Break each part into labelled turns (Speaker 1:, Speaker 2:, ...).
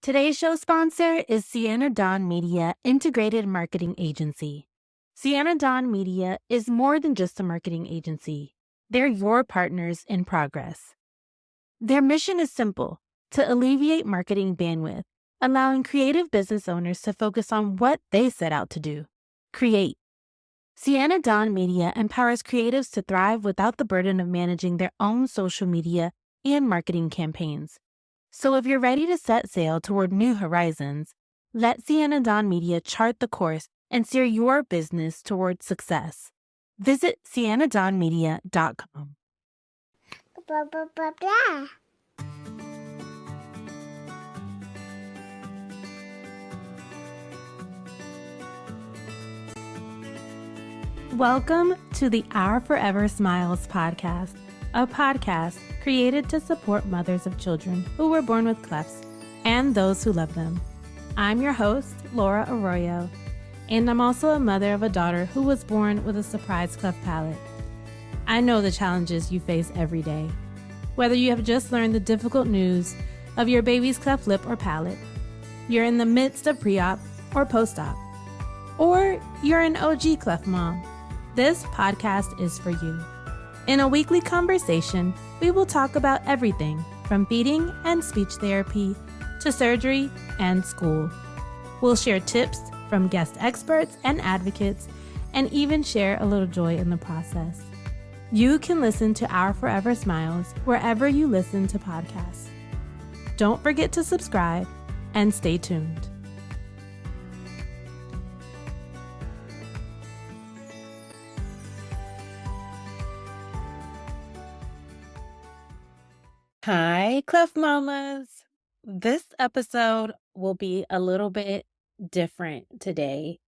Speaker 1: Today's show sponsor is Sienna Dawn Media Integrated Marketing Agency. Sienna Dawn Media is more than just a marketing agency. They're your partners in progress. Their mission is simple: to alleviate marketing bandwidth, allowing creative business owners to focus on what they set out to do: create. Sienna Dawn Media empowers creatives to thrive without the burden of managing their own social media and marketing campaigns. So if you're ready to set sail toward new horizons, let Sienna Dawn Media chart the course and steer your business toward success. Visit siennadawnmedia.com.
Speaker 2: Blah, blah, blah, blah.
Speaker 1: Welcome to the Our Forever Smiles podcast, a podcast created to support mothers of children who were born with clefts and those who love them. I'm your host, Laura Arroyo, and I'm also a mother of a daughter who was born with a surprise cleft palate. I know the challenges you face every day. Whether you have just learned the difficult news of your baby's cleft lip or palate, you're in the midst of pre-op or post-op, or you're an OG cleft mom, this podcast is for you. In a weekly conversation, we will talk about everything from feeding and speech therapy to surgery and school. We'll share tips from guest experts and advocates, and even share a little joy in the process. You can listen to Our Forever Smiles wherever you listen to podcasts. Don't forget to subscribe and stay tuned. Hi, Cleft Mamas. This episode will be a little bit different today.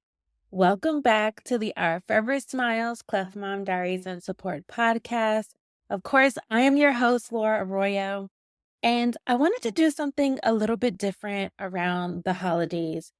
Speaker 1: Welcome back to the Our Forever Smiles Cleft Mom Diaries and Support podcast. Of course, I am your host, Laura Arroyo, and I wanted to do something a little bit different around the holidays.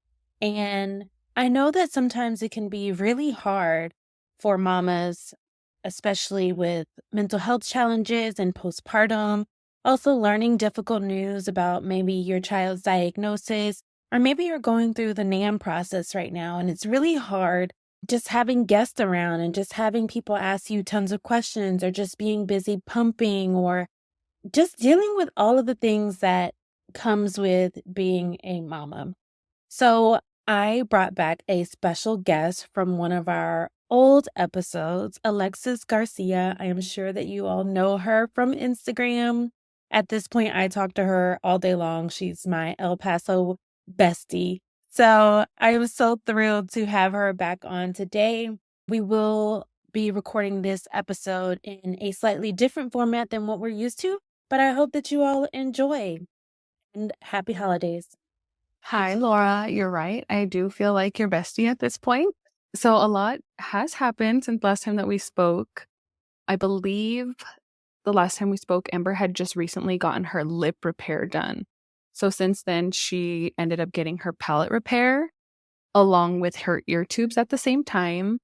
Speaker 1: And I know that sometimes it can be really hard for mamas, especially with mental health challenges and postpartum. Also learning difficult news about maybe your child's diagnosis, or maybe you're going through the NAM process right now and it's really hard just having guests around and just having people ask you tons of questions, or just being busy pumping, or just dealing with all of the things that comes with being a mama. So I brought back a special guest from one of our old episodes, Alexis Garcia. I am sure that you all know her from Instagram. At this point, I talk to her all day long. She's my El Paso bestie. So I am so thrilled to have her back on today. We will be recording this episode in a slightly different format than what we're used to, but I hope that you all enjoy. And happy holidays.
Speaker 3: Hi, Laura. You're right. I do feel like your bestie at this point. So a lot has happened since last time that we spoke. I believe the last time we spoke, Amber had just recently gotten her lip repair done. So since then, she ended up getting her palate repair along with her ear tubes at the same time.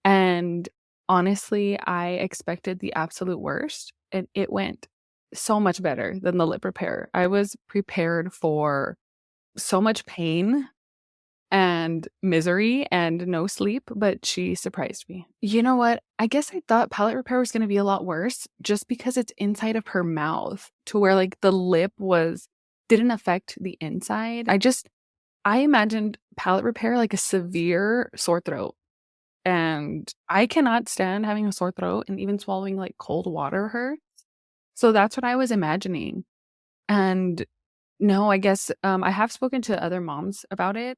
Speaker 3: And honestly, I expected the absolute worst, and it went so much better than the lip repair. I was prepared for so much pain and misery and no sleep, but she surprised me. You know what? I guess I thought palate repair was going to be a lot worse just because it's inside of her mouth, to where like the lip didn't affect the inside. I imagined palate repair like a severe sore throat. And I cannot stand having a sore throat, and even swallowing like cold water hurts. So that's what I was imagining. And no, I guess I have spoken to other moms about it,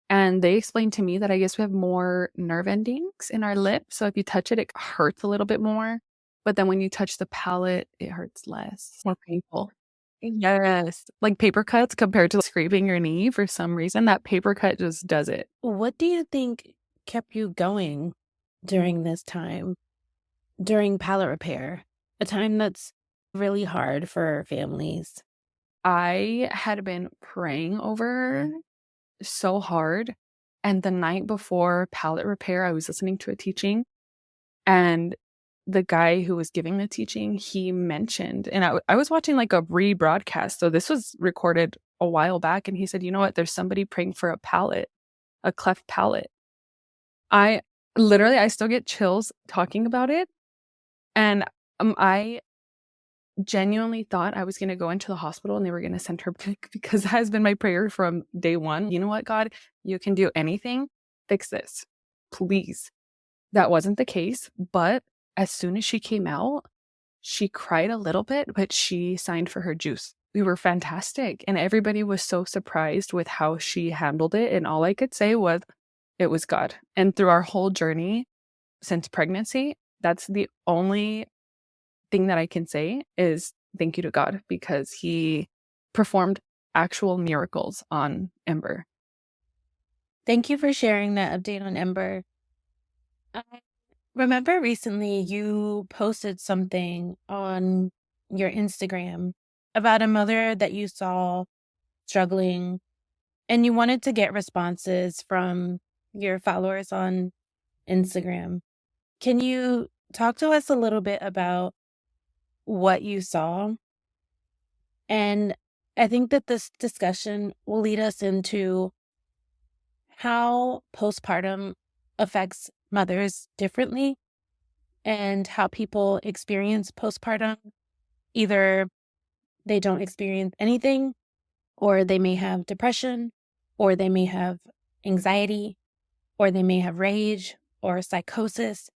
Speaker 3: and they explained to me that I guess we have more nerve endings in our lip. So if you touch it, it hurts a little bit more. But then when you touch the palate, it hurts less, more painful. Yes. Like paper cuts compared to scraping your knee. For some reason, that paper cut just does it.
Speaker 1: What do you think kept you going during this time, during palate repair, a time that's really hard for families?
Speaker 3: I had been praying over her so hard. And the night before palate repair, I was listening to a teaching, and the guy who was giving the teaching, he mentioned, and I was watching like a rebroadcast. So this was recorded a while back. And he said, you know what? There's somebody praying for a cleft palate. I still get chills talking about it. And I genuinely thought I was going to go into the hospital and they were going to send her back, because that has been my prayer from day one. You know what, God, you can do anything. Fix this, please. That wasn't the case. But as soon as she came out, she cried a little bit, but she signed for her juice. We were fantastic. And everybody was so surprised with how she handled it. And all I could say was, it was God. And through our whole journey since pregnancy, that's the only thing that I can say is thank you to God, because he performed actual miracles on Ember.
Speaker 1: Thank you for sharing that update on Ember. I remember recently you posted something on your Instagram about a mother that you saw struggling, and you wanted to get responses from your followers on Instagram. Can you talk to us a little bit about what you saw? And I think that this discussion will lead us into how postpartum affects mothers differently and how people experience postpartum. Either they don't experience anything, or they may have depression, or they may have anxiety, or they may have rage or psychosis.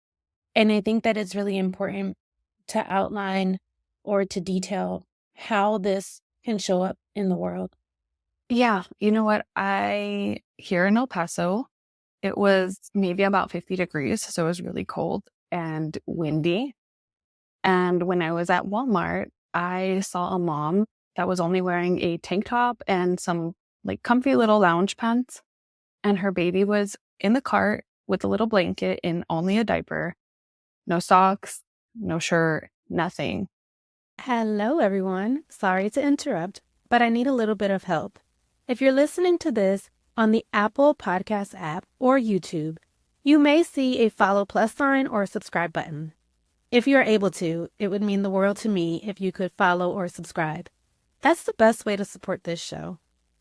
Speaker 1: And I think that it's really important to outline or to detail how this can show up in the world.
Speaker 3: Yeah. You know what? Here in El Paso, it was maybe about 50 degrees. So it was really cold and windy. And when I was at Walmart, I saw a mom that was only wearing a tank top and some like comfy little lounge pants. And her baby was in the cart with a little blanket in only a diaper, no socks, no shirt, nothing.
Speaker 1: Hello, everyone. Sorry to interrupt, but I need a little bit of help. If you're listening to this on the Apple Podcast app or YouTube, you may see a follow plus sign or subscribe button. If you are able to, it would mean the world to me if you could follow or subscribe. That's the best way to support this show.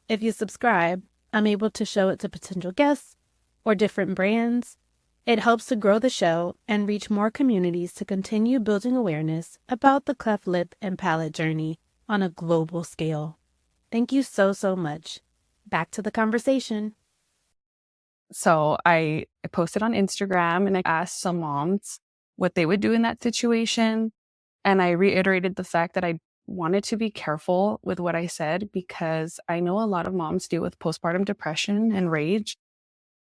Speaker 1: If you subscribe, I'm able to show it to potential guests or different brands. It helps to grow the show and reach more communities to continue building awareness about the cleft lip and palate journey on a global scale. Thank you so, so much. Back to the conversation.
Speaker 3: So I posted on Instagram and I asked some moms what they would do in that situation. And I reiterated the fact that I wanted to be careful with what I said, because I know a lot of moms deal with postpartum depression and rage.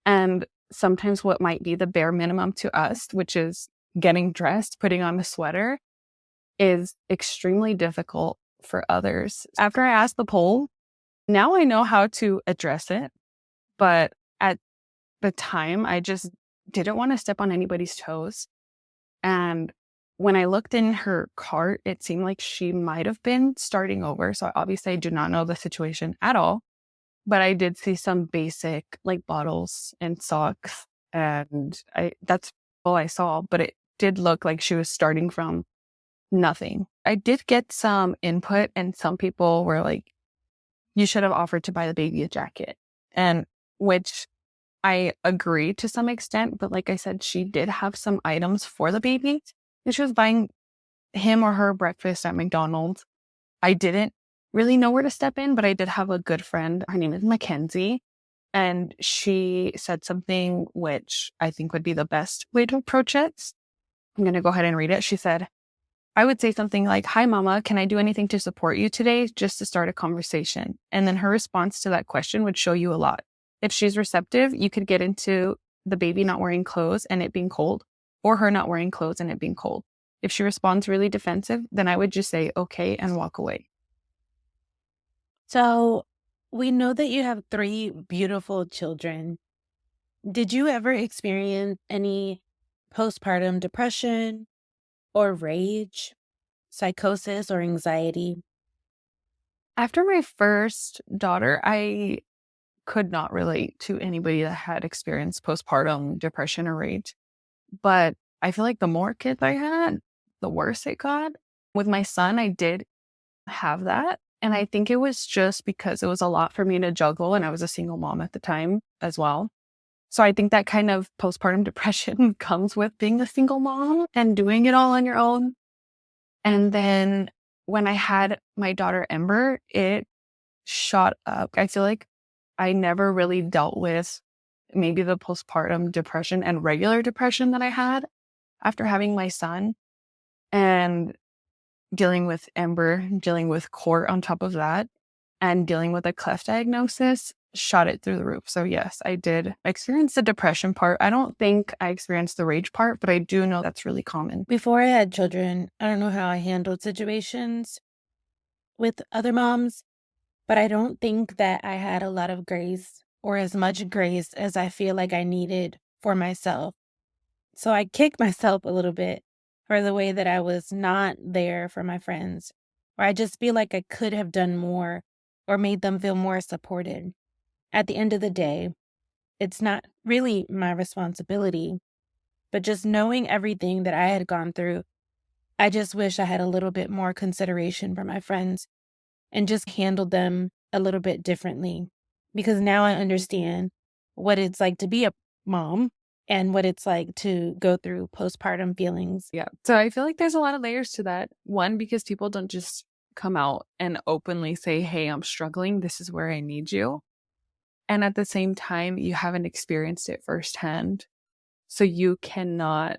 Speaker 3: And sometimes what might be the bare minimum to us, which is getting dressed, putting on a sweater, is extremely difficult for others. After I asked the poll, now I know how to address it. But at the time, I just didn't want to step on anybody's toes. And when I looked in her cart, it seemed like she might have been starting over. So obviously I do not know the situation at all. But I did see some basic like bottles and socks. And that's all I saw. But it did look like she was starting from nothing. I did get some input, and some people were like, you should have offered to buy the baby a jacket. And which I agree to some extent. But like I said, she did have some items for the baby. And she was buying him or her breakfast at McDonald's. I didn't really know where to step in, but I did have a good friend. Her name is Mackenzie. And she said something which I think would be the best way to approach it. I'm going to go ahead and read it. She said, I would say something like, hi, mama, can I do anything to support you today? Just to start a conversation. And then her response to that question would show you a lot. If she's receptive, you could get into the baby not wearing clothes and it being cold, or her not wearing clothes and it being cold. If she responds really defensive, then I would just say, okay, and walk away.
Speaker 1: So we know that you have 3 beautiful children. Did you ever experience any postpartum depression or rage, psychosis, or anxiety?
Speaker 3: After my first daughter, I could not relate to anybody that had experienced postpartum depression or rage. But I feel like the more kids I had, the worse it got. With my son, I did have that. And I think it was just because it was a lot for me to juggle, and I was a single mom at the time as well. So I think that kind of postpartum depression comes with being a single mom and doing it all on your own. And then when I had my daughter Ember, it shot up. I feel like I never really dealt with maybe the postpartum depression and regular depression that I had after having my son, and dealing with Ember, dealing with court on top of that, and dealing with a cleft diagnosis shot it through the roof. So yes, I did experience the depression part. I don't think I experienced the rage part, but I do know that's really common.
Speaker 1: Before I had children, I don't know how I handled situations with other moms, but I don't think that I had a lot of grace or as much grace as I feel like I needed for myself. So I kick myself a little bit for the way that I was not there for my friends, or I just feel like I could have done more or made them feel more supported. At the end of the day, it's not really my responsibility, but just knowing everything that I had gone through, I just wish I had a little bit more consideration for my friends and just handled them a little bit differently. Because now I understand what it's like to be a mom and what it's like to go through postpartum feelings.
Speaker 3: Yeah. So I feel like there's a lot of layers to that. One, because people don't just come out and openly say, hey, I'm struggling. This is where I need you. And at the same time, you haven't experienced it firsthand. So you cannot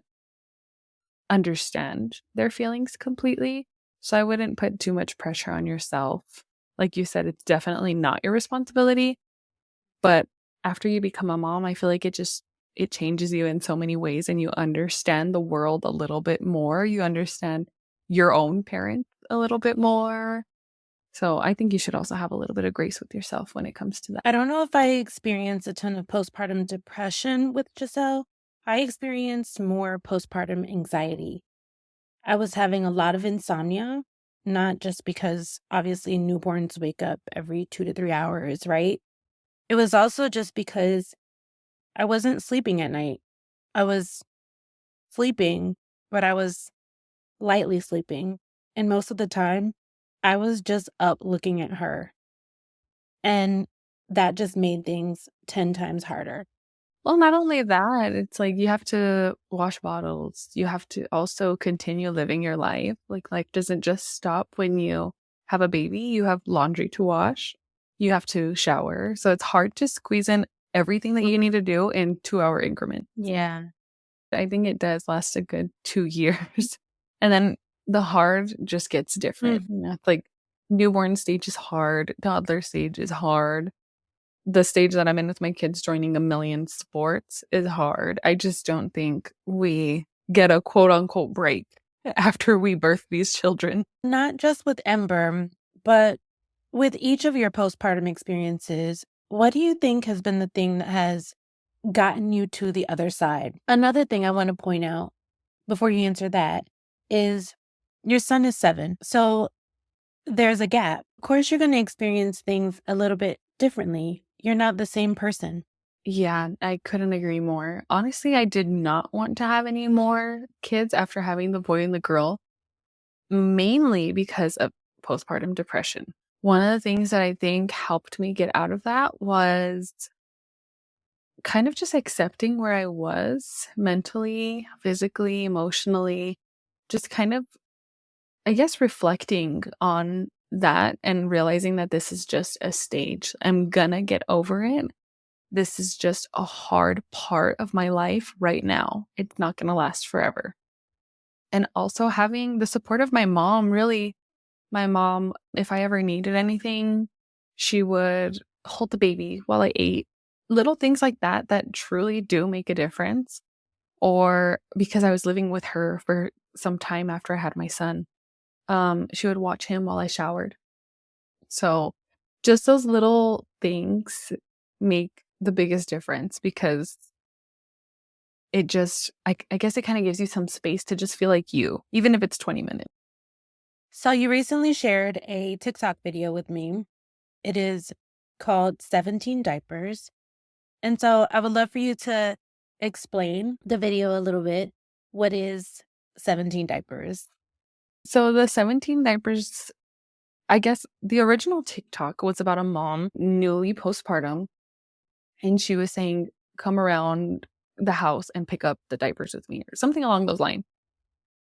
Speaker 3: understand their feelings completely. So I wouldn't put too much pressure on yourself. Like you said, it's definitely not your responsibility. But after you become a mom, I feel like it changes you in so many ways, and you understand the world a little bit more. You understand your own parents a little bit more. So I think you should also have a little bit of grace with yourself when it comes to that.
Speaker 1: I don't know if I experienced a ton of postpartum depression with Giselle. I experienced more postpartum anxiety. I was having a lot of insomnia, not just because obviously newborns wake up every 2 to 3 hours, right? It was also just because I wasn't sleeping at night. I was sleeping, but I was lightly sleeping. And most of the time, I was just up looking at her. And that just made things 10 times harder.
Speaker 3: Well, not only that, it's like you have to wash bottles. You have to also continue living your life. Like life doesn't just stop when you have a baby. You have laundry to wash. You have to shower. So it's hard to squeeze in everything that you need to do in 2-hour increments.
Speaker 1: Yeah.
Speaker 3: I think it does last a good 2 years. And then the hard just gets different. You know, it's like newborn stage is hard. Toddler stage is hard. The stage that I'm in with my kids joining a million sports is hard. I just don't think we get a quote unquote break after we birth these children.
Speaker 1: Not just with Ember, but with each of your postpartum experiences, what do you think has been the thing that has gotten you to the other side? Another thing I want to point out before you answer that is your son is 7. So there's a gap. Of course, you're going to experience things a little bit differently. You're not the same person.
Speaker 3: Yeah, I couldn't agree more. Honestly, I did not want to have any more kids after having the boy and the girl, mainly because of postpartum depression. One of the things that I think helped me get out of that was kind of just accepting where I was mentally, physically, emotionally, just kind of, I guess, reflecting on that and realizing that this is just a stage. I'm gonna get over it. This is just a hard part of my life right now. It's not gonna last forever. And also having the support of my mom, really, my mom, if I ever needed anything, she would hold the baby while I ate. Little things like that that truly do make a difference. Or because I was living with her for some time after I had my son, she would watch him while I showered. So just those little things make the biggest difference, because it just, I guess it kind of gives you some space to just feel like you, even if it's 20 minutes.
Speaker 1: So you recently shared a TikTok video with me. It is called 17 Diapers. And so I would love for you to explain the video a little bit What is 17 diapers?
Speaker 3: So the 17 diapers, I guess the original TikTok was about a mom newly postpartum, and she was saying, come around the house and pick up the diapers with me or something along those lines.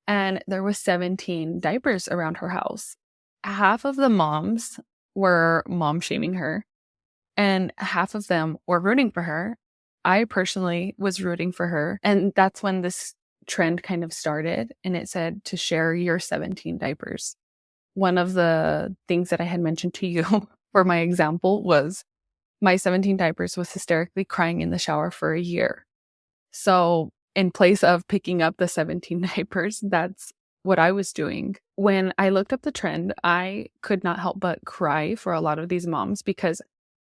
Speaker 3: And there was 17 diapers around her house. Half of the moms were mom shaming her, and half of them were rooting for her. I personally was rooting for her. And that's when this trend kind of started. And it said to share your 17 diapers. One of the things that I had mentioned to you for my example was my 17 diapers was hysterically crying in the shower for a year. So in place of picking up the 17 diapers, that's what I was doing. When I looked up the trend, I could not help but cry for a lot of these moms because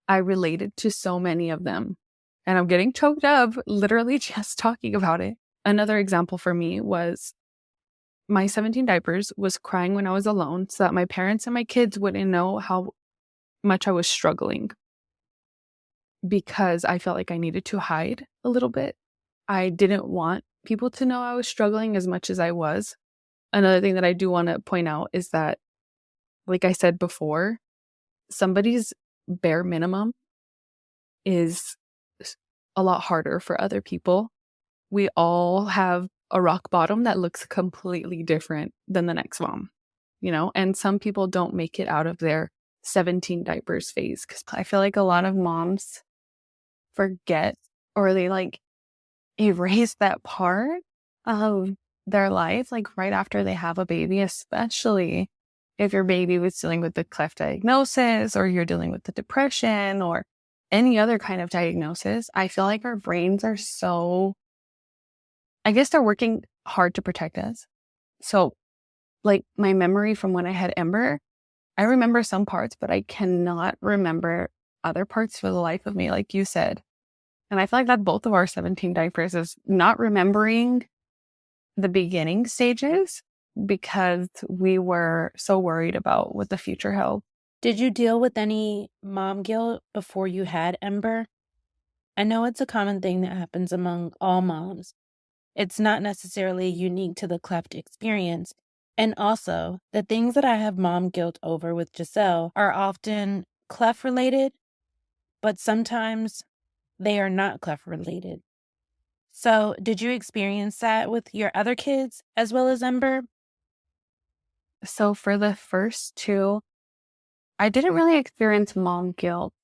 Speaker 3: I related to so many of them. And I'm getting choked up literally just talking about it. Another example for me was my 17 diapers was crying when I was alone so that my parents and my kids wouldn't know how much I was struggling, because I felt like I needed to hide a little bit. I didn't want people to know I was struggling as much as I was. Another thing that I do want to point out is that, like I said before, somebody's bare minimum is a lot harder for other people. We all have a rock bottom that looks completely different than the next mom, and some people don't make it out of their 17 diapers phase, because I feel like a lot of moms forget, or they erase that part of their life, right after they have a baby, especially if your baby was dealing with the cleft diagnosis, or you're dealing with the depression, or any other kind of diagnosis. I feel like our brains are I guess they're working hard to protect us. So, my memory from when I had Ember, I remember some parts, but I cannot remember other parts for the life of me, like you said. And I feel like that both of our 17 diapers is not remembering the beginning stages because we were so worried about what the future held.
Speaker 1: Did you deal with any mom guilt before you had Ember? I know it's a common thing that happens among all moms. It's not necessarily unique to the cleft experience. And also, the things that I have mom guilt over with Giselle are often cleft related, but sometimes they are not cleft related. So, did you experience that with your other kids as well as Ember?
Speaker 3: So for the first two, I didn't really experience mom guilt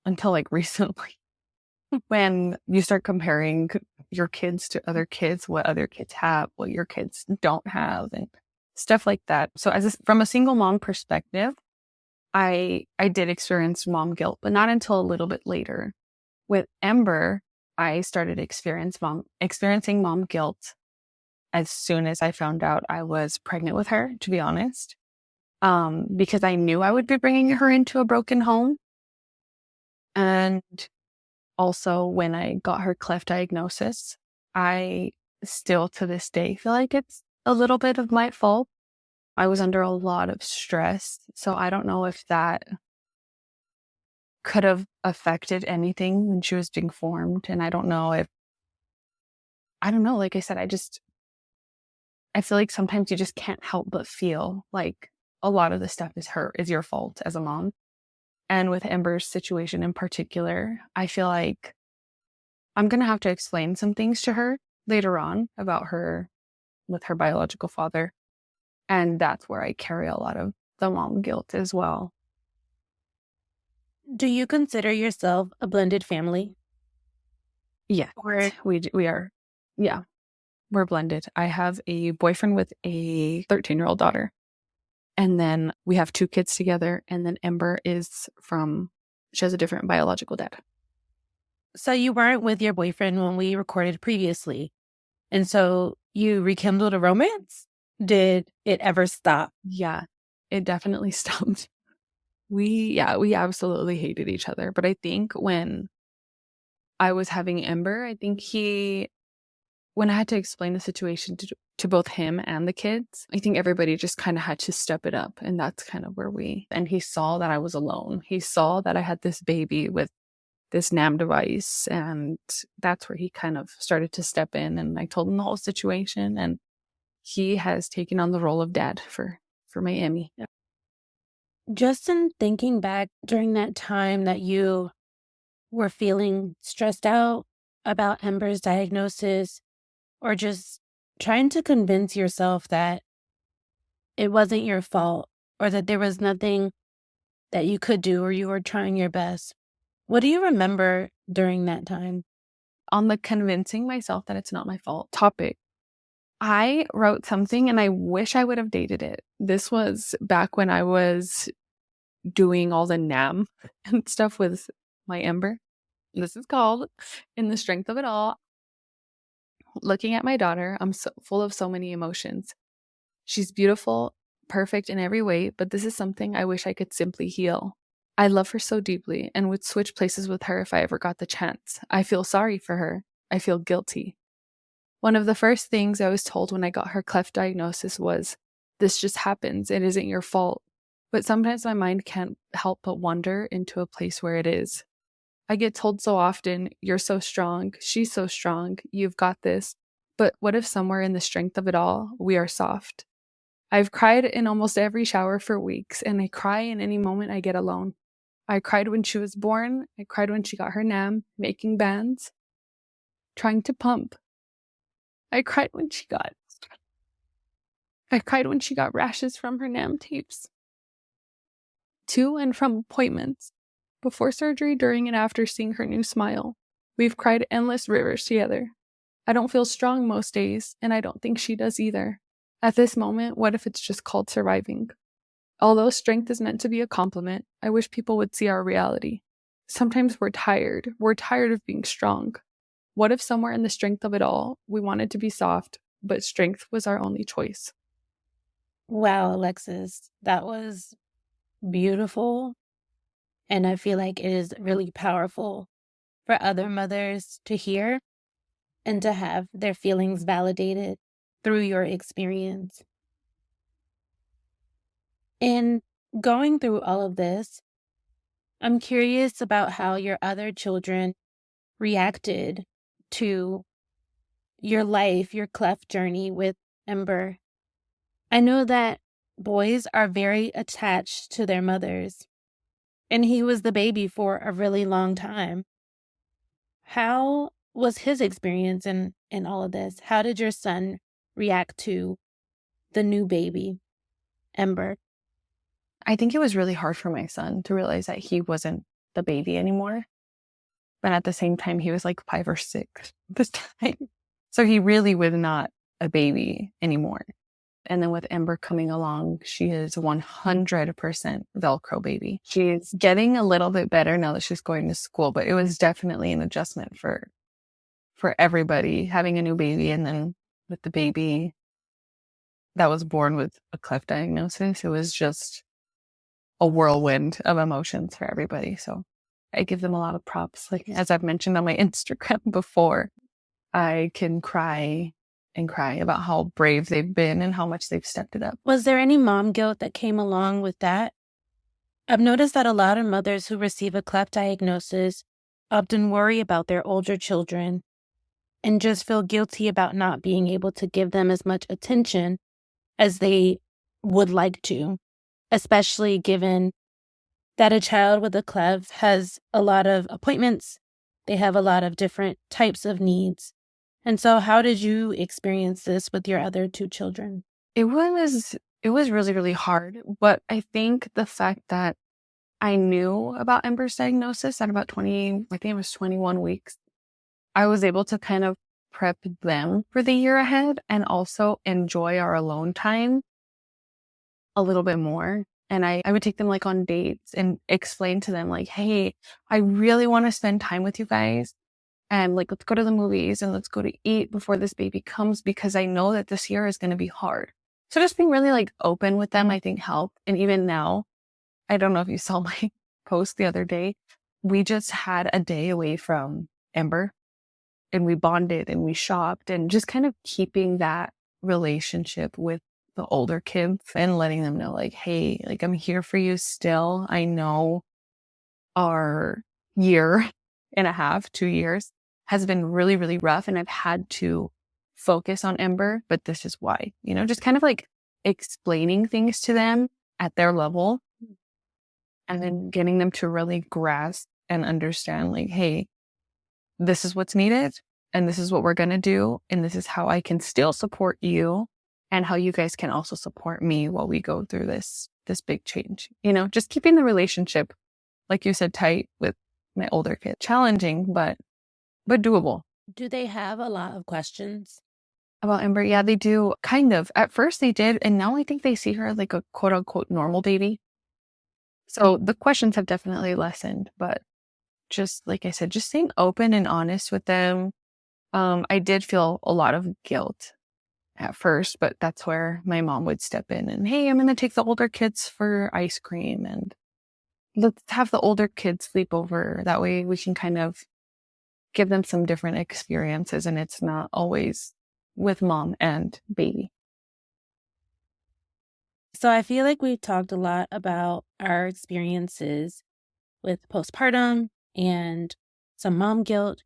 Speaker 3: until recently. When you start comparing your kids to other kids, what other kids have, what your kids don't have, and stuff like that. So from a single mom perspective, I did experience mom guilt, but not until a little bit later. With Ember, I started experiencing mom guilt as soon as I found out I was pregnant with her, to be honest, because I knew I would be bringing her into a broken home. And also, when I got her cleft diagnosis, I still to this day feel like it's a little bit of my fault. I was under a lot of stress, so I don't know if that could have affected anything when she was being formed. And I don't know, like I said, I feel like sometimes you just can't help but feel like a lot of the stuff is your fault as a mom. And with Ember's situation in particular, I feel like I'm going to have to explain some things to her later on about her with her biological father. And that's where I carry a lot of the mom guilt as well.
Speaker 1: Do you consider yourself a blended family?
Speaker 3: Yeah, we are. Yeah, we're blended. I have a boyfriend with a 13-year-old daughter. And then we have 2 kids together. And then Ember she has a different biological dad.
Speaker 1: So you weren't with your boyfriend when we recorded previously. And so you rekindled a romance? Did it ever stop?
Speaker 3: Yeah, it definitely stopped. We absolutely hated each other. But I think when I was having Ember, I think when I had to explain the situation to both him and the kids, I think everybody just kind of had to step it up. And that's kind of and he saw that I was alone. He saw that I had this baby with this NAM device. And that's where he kind of started to step in, and I told him the whole situation, and he has taken on the role of dad for my Emmy. Yeah.
Speaker 1: Just in thinking back during that time that you were feeling stressed out about Ember's diagnosis, or just trying to convince yourself that it wasn't your fault, or that there was nothing that you could do, or you were trying your best. What do you remember during that time?
Speaker 3: On the convincing myself that it's not my fault topic, I wrote something and I wish I would have dated it. This was back when I was doing all the NAM and stuff with my Ember. This is called In the Strength of It All. Looking at my daughter, I'm so full of so many emotions. She's beautiful, perfect in every way, but this is something I wish I could simply heal. I love her so deeply and would switch places with her if I ever got the chance. I feel sorry for her. I feel guilty. One of the first things I was told when I got her cleft diagnosis was, "This just happens. It isn't your fault." But sometimes my mind can't help but wander into a place where it is. I get told so often, "You're so strong. She's so strong. You've got this." But what if somewhere in the strength of it all, we are soft? I've cried in almost every shower for weeks, and I cry in any moment I get alone. I cried when she was born. I cried when she got her NAM, making bands, trying to pump. I cried when she got rashes from her NAM tapes. To and from appointments. Before surgery, during and after seeing her new smile. We've cried endless rivers together. I don't feel strong most days, and I don't think she does either. At this moment, what if it's just called surviving? Although strength is meant to be a compliment, I wish people would see our reality. Sometimes we're tired. We're tired of being strong. What if somewhere in the strength of it all, we wanted to be soft, but strength was our only choice?
Speaker 1: Wow, Alexis, that was beautiful. And I feel like it is really powerful for other mothers to hear and to have their feelings validated through your experience. In going through all of this, I'm curious about how your other children reacted to your life, your cleft journey with Ember. I know that boys are very attached to their mothers, and he was the baby for a really long time. How was his experience in all of this? How did your son react to the new baby, Ember?
Speaker 3: I think it was really hard for my son to realize that he wasn't the baby anymore. But at the same time, he was like 5 or 6 this time. So he really was not a baby anymore. And then with Ember coming along, she is 100% Velcro baby. She's getting a little bit better now that she's going to school, but it was definitely an adjustment for everybody having a new baby. And then with the baby that was born with a cleft diagnosis, it was just a whirlwind of emotions for everybody. So I give them a lot of props. Like, as I've mentioned on my Instagram before, I can cry and cry about how brave they've been and how much they've stepped it up.
Speaker 1: Was there any mom guilt that came along with that? I've noticed that a lot of mothers who receive a cleft diagnosis often worry about their older children and just feel guilty about not being able to give them as much attention as they would like to, especially given that a child with a cleft has a lot of appointments. They have a lot of different types of needs. And so how did you experience this with your other 2 children?
Speaker 3: It was really, really hard. But I think the fact that I knew about Ember's diagnosis at about 21 weeks, I was able to kind of prep them for the year ahead and also enjoy our alone time a little bit more. And I would take them like on dates and explain to them like, "Hey, I really want to spend time with you guys. And like, let's go to the movies and let's go to eat before this baby comes, because I know that this year is going to be hard." So just being really like open with them, I think helped. And even now, I don't know if you saw my post the other day, we just had a day away from Ember and we bonded and we shopped, and just kind of keeping that relationship with the older kids and letting them know like, "Hey, like I'm here for you still. I know our year and a half, 2 years, has been really, really rough. And I've had to focus on Ember, but this is why, just kind of like explaining things to them at their level and then getting them to really grasp and understand, like, hey, this is what's needed and this is what we're going to do. And this is how I can still support you and how you guys can also support me while we go through this big change. Just keeping the relationship, like you said, tight with my older kid. Challenging, but doable.
Speaker 1: Do they have a lot of questions
Speaker 3: About Ember? Yeah, they do. Kind of. At first they did. And now I think they see her like a quote unquote normal baby. So the questions have definitely lessened, but just like I said, just staying open and honest with them. I did feel a lot of guilt at first, but that's where my mom would step in and, hey, I'm going to take the older kids for ice cream and let's have the older kids sleep over. That way we can kind of give them some different experiences and it's not always with mom and baby.
Speaker 1: So I feel like we've talked a lot about our experiences with postpartum and some mom guilt.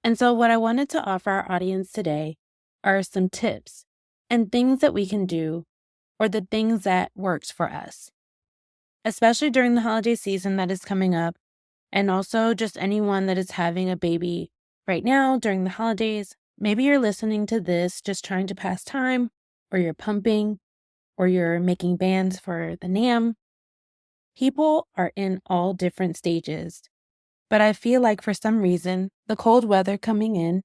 Speaker 1: And so what I wanted to offer our audience today are some tips and things that we can do, or the things that works for us, especially during the holiday season that is coming up, and also just anyone that is having a baby right now during the holidays. Maybe you're listening to this just trying to pass time, or you're pumping, or you're making bands for the NAM. People are in all different stages, but I feel like for some reason, the cold weather coming in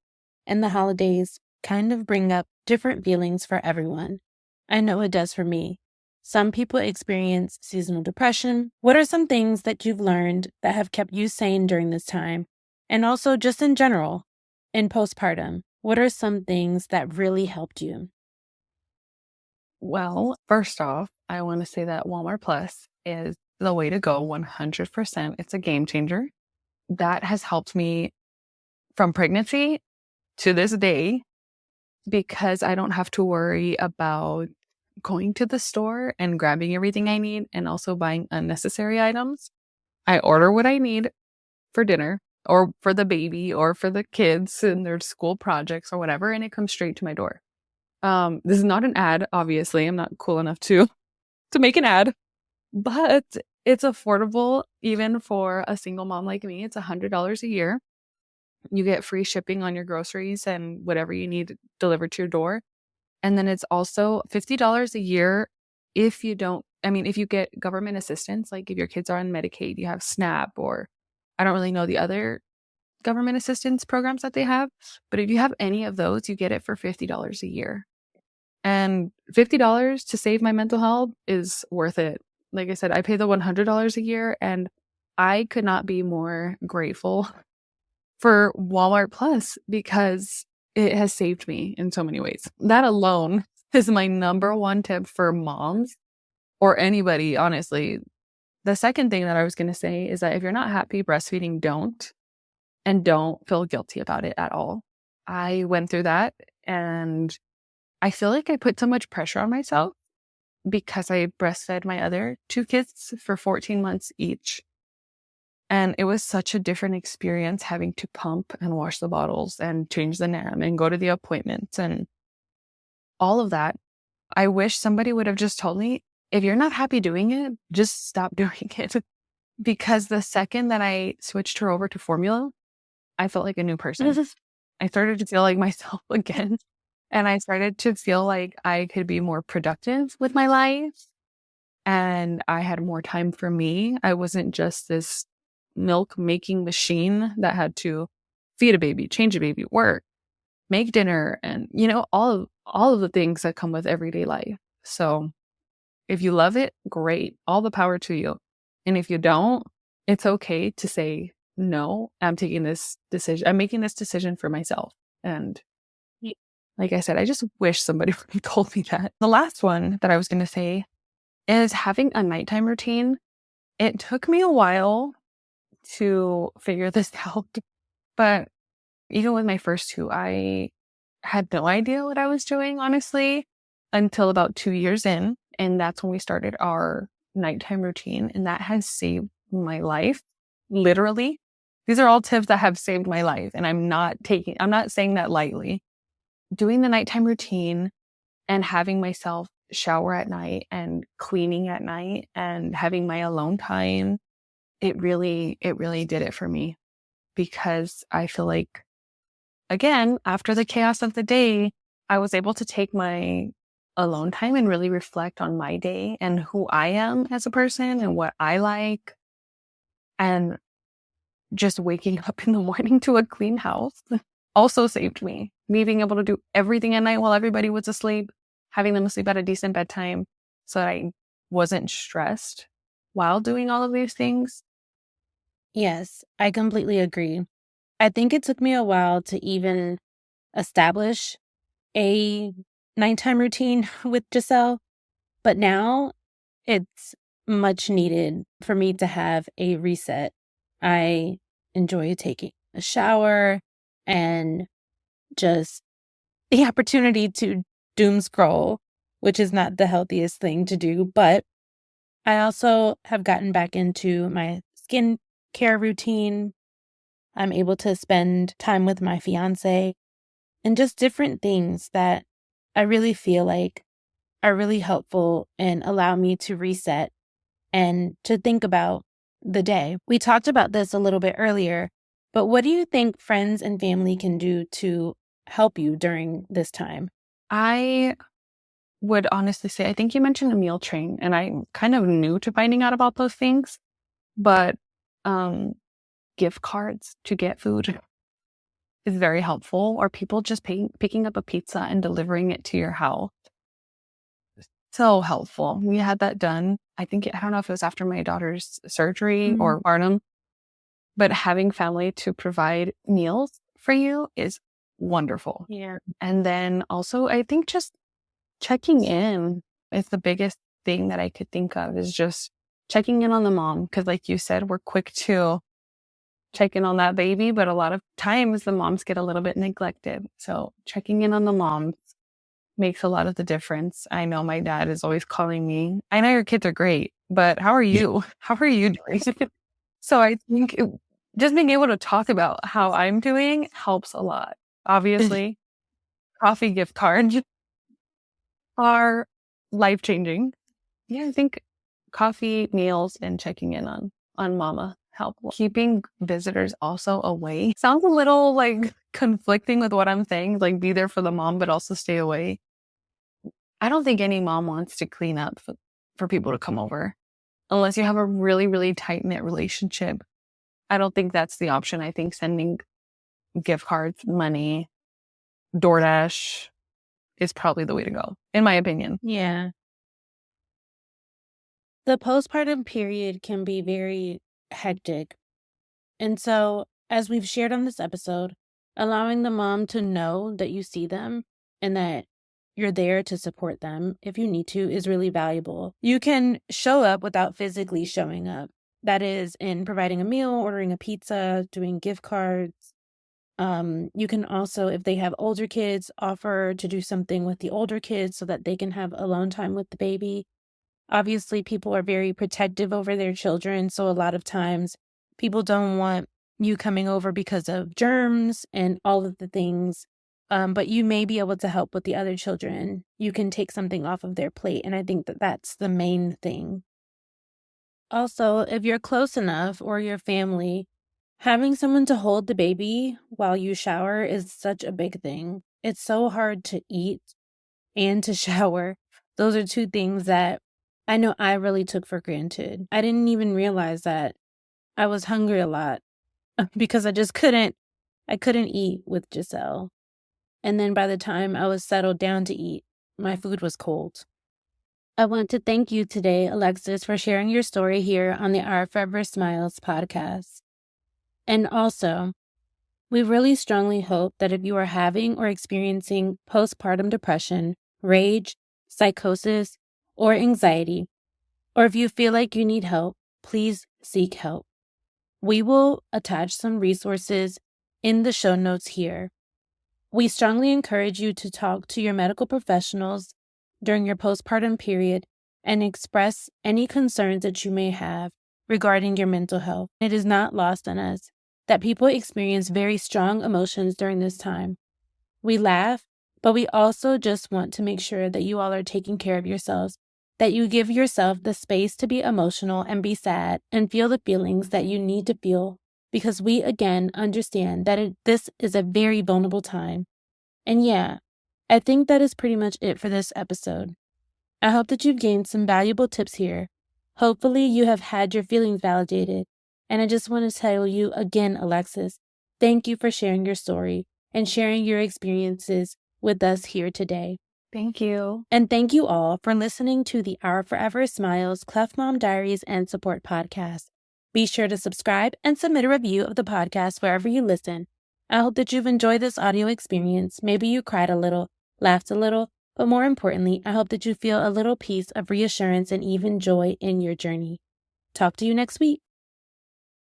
Speaker 1: and the holidays kind of bring up different feelings for everyone. I know it does for me. Some people experience seasonal depression. What are some things that you've learned that have kept you sane during this time? And also just in general, in postpartum, what are some things that really helped you?
Speaker 3: Well, first off, I want to say that Walmart Plus is the way to go 100%. It's a game changer. That has helped me from pregnancy to this day because I don't have to worry about going to the store and grabbing everything I need and also buying unnecessary items. I order what I need for dinner or for the baby or for the kids and their school projects or whatever, and it comes straight to my door. This is not an ad, obviously. I'm not cool enough to make an ad, but it's affordable even for a single mom like me. It's $100 a year. You get free shipping on your groceries and whatever you need delivered to your door. And then it's also $50 a year if you get government assistance, like if your kids are on Medicaid, you have SNAP, or I don't really know the other government assistance programs that they have. But if you have any of those, you get it for $50 a year. And $50 to save my mental health is worth it. Like I said, I pay the $100 a year and I could not be more grateful for Walmart Plus because it has saved me in so many ways. That alone is my number one tip for moms or anybody, honestly. The second thing that I was going to say is that if you're not happy breastfeeding, don't feel guilty about it at all. I went through that and I feel like I put so much pressure on myself because I breastfed my other two kids for 14 months each. And it was such a different experience having to pump and wash the bottles and change the NAM and go to the appointments and all of that. I wish somebody would have just told me, if you're not happy doing it, just stop doing it. Because the second that I switched her over to formula, I felt like a new person. I started to feel like myself again. And I started to feel like I could be more productive with my life. And I had more time for me. I wasn't just this milk making machine that had to feed a baby, change a baby, work, make dinner, and all of the things that come with everyday life. So if you love it, great, all the power to you. And if you don't, it's okay to say no. I'm making this decision for myself. And like I said, I just wish somebody would have told me that. The last one that I was going to say is having a nighttime routine. It took me a while to figure this out, but even with my first two, I had no idea what I was doing, honestly, until about 2 years in. And that's when we started our nighttime routine. And that has saved my life, literally, These are all tips that have saved my life, and I'm not saying that lightly. Doing the nighttime routine and having myself shower at night and cleaning at night and having my alone time, it really did it for me, because I feel like, again, after the chaos of the day, I was able to take my alone time and really reflect on my day and who I am as a person and what I like. And just waking up in the morning to a clean house also saved me. Me being able to do everything at night while everybody was asleep, having them asleep at a decent bedtime so that I wasn't stressed while doing all of these things.
Speaker 1: Yes, I completely agree. I think it took me a while to even establish a nighttime routine with Giselle, but now it's much needed for me to have a reset. I enjoy taking a shower and just the opportunity to doom scroll, which is not the healthiest thing to do, but I also have gotten back into my skincare routine. I'm able to spend time with my fiance and just different things that I really feel like are really helpful and allow me to reset and to think about the day. We talked about this a little bit earlier, but what do you think friends and family can do to help you during this time?
Speaker 3: I would honestly say, I think you mentioned a meal train, and I'm kind of new to finding out about those things, but gift cards to get food is very helpful, or people just picking up a pizza and delivering it to your house. So helpful. We had that done. I don't know if it was after my daughter's surgery or postpartum, but having family to provide meals for you is wonderful.
Speaker 1: Yeah.
Speaker 3: And then also, I think just checking in is the biggest thing that I could think of, is just checking in on the mom. Because like you said, we're quick to check in on that baby, but a lot of times the moms get a little bit neglected. So checking in on the moms makes a lot of the difference. I know my dad is always calling me, I know your kids are great, but how are you? How are you doing? So I think just being able to talk about how I'm doing helps a lot. Obviously, coffee gift cards are life-changing. Yeah, I think coffee, meals, and checking in on mama help. Keeping visitors also away sounds a little like conflicting with what I'm saying, like be there for the mom, but also stay away. I don't think any mom wants to clean up for people to come over unless you have a really, really tight-knit relationship. I don't think that's the option. I think sending gift cards, money, DoorDash is probably the way to go, in my opinion.
Speaker 1: Yeah. The postpartum period can be very hectic. And so, as we've shared on this episode, allowing the mom to know that you see them and that you're there to support them if you need to is really valuable. You can show up without physically showing up. That is in providing a meal, ordering a pizza, doing gift cards. You can also, if they have older kids, offer to do something with the older kids so that they can have alone time with the baby. Obviously, people are very protective over their children, so a lot of times people don't want you coming over because of germs and all of the things, but you may be able to help with the other children. You can take something off of their plate, and I think that that's the main thing. Also, if you're close enough or your family, having someone to hold the baby while you shower is such a big thing. It's so hard to eat and to shower. Those are two things that I know I really took for granted. I didn't even realize that I was hungry a lot because I couldn't eat with Giselle. And then by the time I was settled down to eat, my food was cold. I want to thank you today, Alexis, for sharing your story here on the Our Forever Smiles podcast. And also, we really strongly hope that if you are having or experiencing postpartum depression, rage, psychosis, or anxiety, or if you feel like you need help, please seek help. We will attach some resources in the show notes here. We strongly encourage you to talk to your medical professionals during your postpartum period and express any concerns that you may have regarding your mental health. It is not lost on us that people experience very strong emotions during this time. We laugh, but we also just want to make sure that you all are taking care of yourselves, that you give yourself the space to be emotional and be sad and feel the feelings that you need to feel, because we again understand that this is a very vulnerable time. And yeah, I think that is pretty much it for this episode. I hope that you've gained some valuable tips here. Hopefully you have had your feelings validated. And I just want to tell you again, Alexis, thank you for sharing your story and sharing your experiences with us here today.
Speaker 3: Thank you.
Speaker 1: And thank you all for listening to the Our Forever Smiles Cleft Mom Diaries and Support podcast. Be sure to subscribe and submit a review of the podcast wherever you listen. I hope that you've enjoyed this audio experience. Maybe you cried a little, laughed a little, but more importantly, I hope that you feel a little piece of reassurance and even joy in your journey. Talk to you next week.